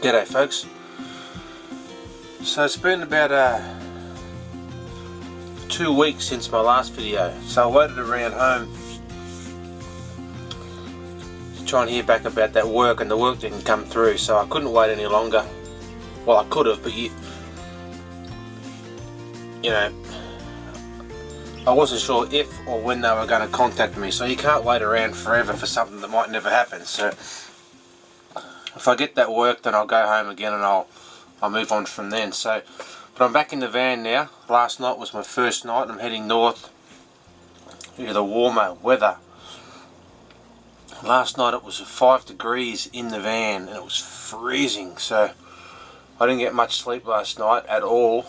G'day folks. So it's been about 2 weeks since my last video, so I waited around home to try and hear back about that work, and the work didn't come through, so I couldn't wait any longer. Well, I could have, but you know, I wasn't sure if or when they were going to contact me, so you can't wait around forever for something that might never happen. So if I get that work, then I'll go home again and I'll move on from then. So, but I'm back in the van now. Last night was my first night. I'm heading north due to the warmer weather. Last night it was 5 degrees in the van and it was freezing, so I didn't get much sleep last night at all.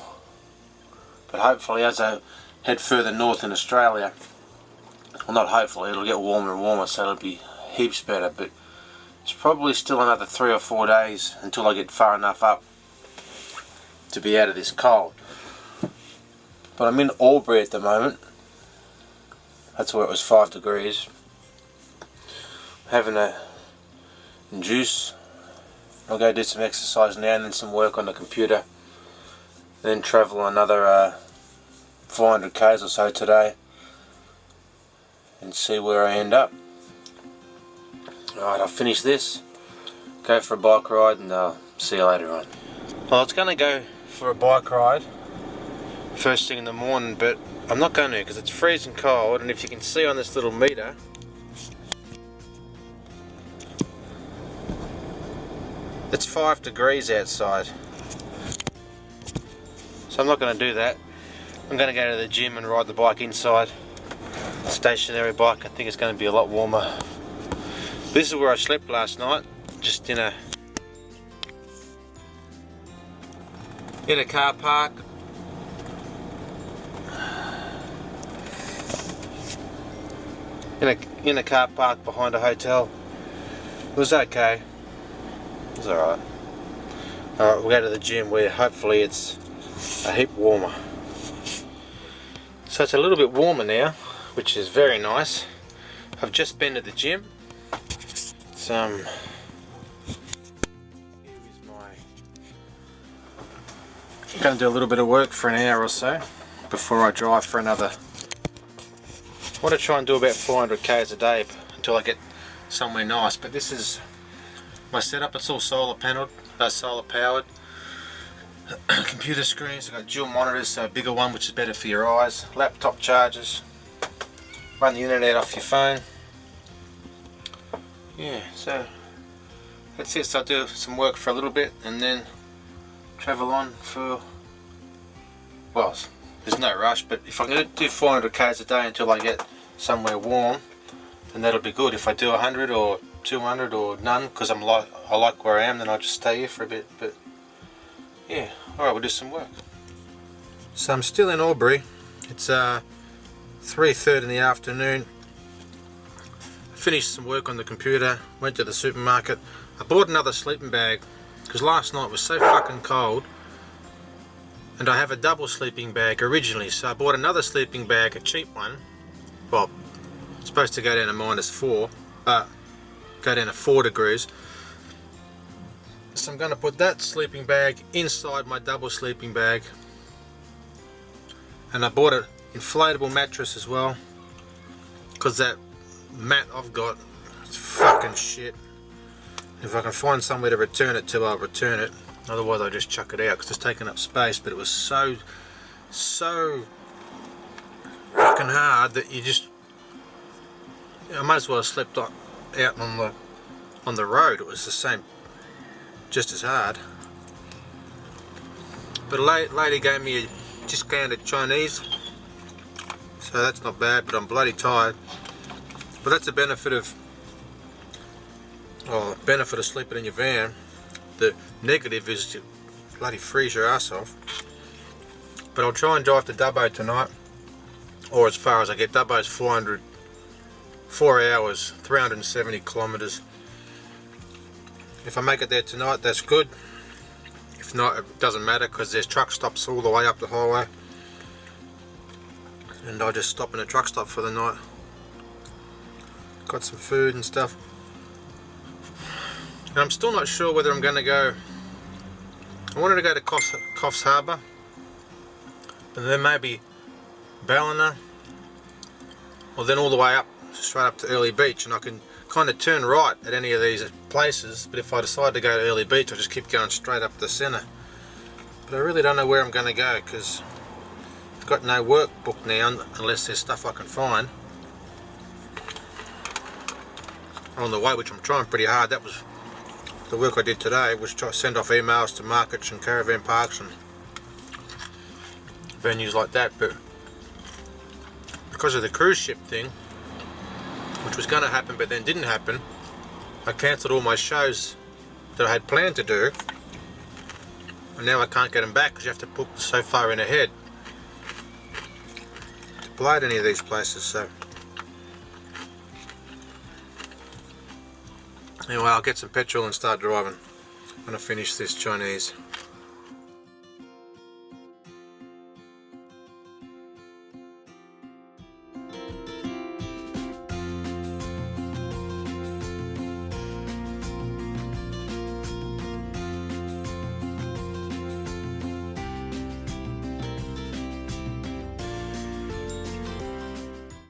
But hopefully as I head further north in Australia, well, not hopefully, it'll get warmer and warmer, so it'll be heaps better. But it's probably still another 3 or 4 days until I get far enough up to be out of this cold. But I'm in Albury at the moment. That's where it was 5 degrees. Having a juice. I'll go do some exercise now and then some work on the computer. Then travel another 400 k's or so today and see where I end up. Alright, I'll finish this, go for a bike ride, and I'll see you later on. Well, I was going to go for a bike ride first thing in the morning, but I'm not going to because it's freezing cold, and if you can see on this little meter, it's 5 degrees outside. So I'm not going to do that. I'm going to go to the gym and ride the bike inside. A stationary bike, I think it's going to be a lot warmer. This is where I slept last night, just in a car park. In a car park behind a hotel. It was okay. It was alright. Alright, we'll go to the gym where hopefully it's a heap warmer. So it's a little bit warmer now, which is very nice. I've just been to the gym. Here is I'm going to do a little bit of work for an hour or so before I drive for another. I want to try and do about 400 k's a day until I get somewhere nice. But this is my setup. It's all solar powered. Computer screens. I've got dual monitors, so a bigger one, which is better for your eyes. Laptop chargers. Run the internet off your phone. Yeah, so that's it. So I'll do some work for a little bit and then travel on for, well, there's no rush, but if I'm going to do 400 k's a day until I get somewhere warm, then that'll be good. If I do 100 or 200 or none, because I like where I am, then I'll just stay here for a bit. But yeah, alright, we'll do some work. So I'm still in Albury. It's 3:30 in the afternoon. Finished some work on the computer, went to the supermarket. I bought another sleeping bag because last night was so fucking cold, and I have a double sleeping bag originally, so I bought another sleeping bag, a cheap one. Well, it's supposed to go down to -4, but go down to 4 degrees. So I'm going to put that sleeping bag inside my double sleeping bag, and I bought an inflatable mattress as well because that mat I've got, it's fucking shit. If I can find somewhere to return it to, I'll return it. Otherwise I'll just chuck it out because it's taking up space. But it was so fucking hard that I might as well have slept out on the road. It was the same, just as hard. But a lady gave me a discounted Chinese, so that's not bad. But I'm bloody tired. But that's the benefit of sleeping in your van. The negative is to bloody freeze your ass off. But I'll try and drive to Dubbo tonight, or as far as I get. Dubbo's 4 hours, 370 kilometres. If I make it there tonight, that's good. If not, it doesn't matter because there's truck stops all the way up the highway. And I'll just stop in a truck stop for the night. Got some food and stuff. And I'm still not sure whether I'm going to go I wanted to go to Coffs Harbour, and then maybe Ballina, or then all the way up, straight up to Early Beach, and I can kind of turn right at any of these places, but if I decide to go to Early Beach, I'll just keep going straight up the centre. But I really don't know where I'm going to go, because I've got no work booked now, unless there's stuff I can find on the way, which I'm trying pretty hard. That was the work I did today, was try to send off emails to markets and caravan parks and venues like that. But because of the cruise ship thing, which was going to happen but then didn't happen, I cancelled all my shows that I had planned to do, and now I can't get them back because you have to book so far in ahead to play at any of these places. So anyway, I'll get some petrol and start driving when I finish this Chinese.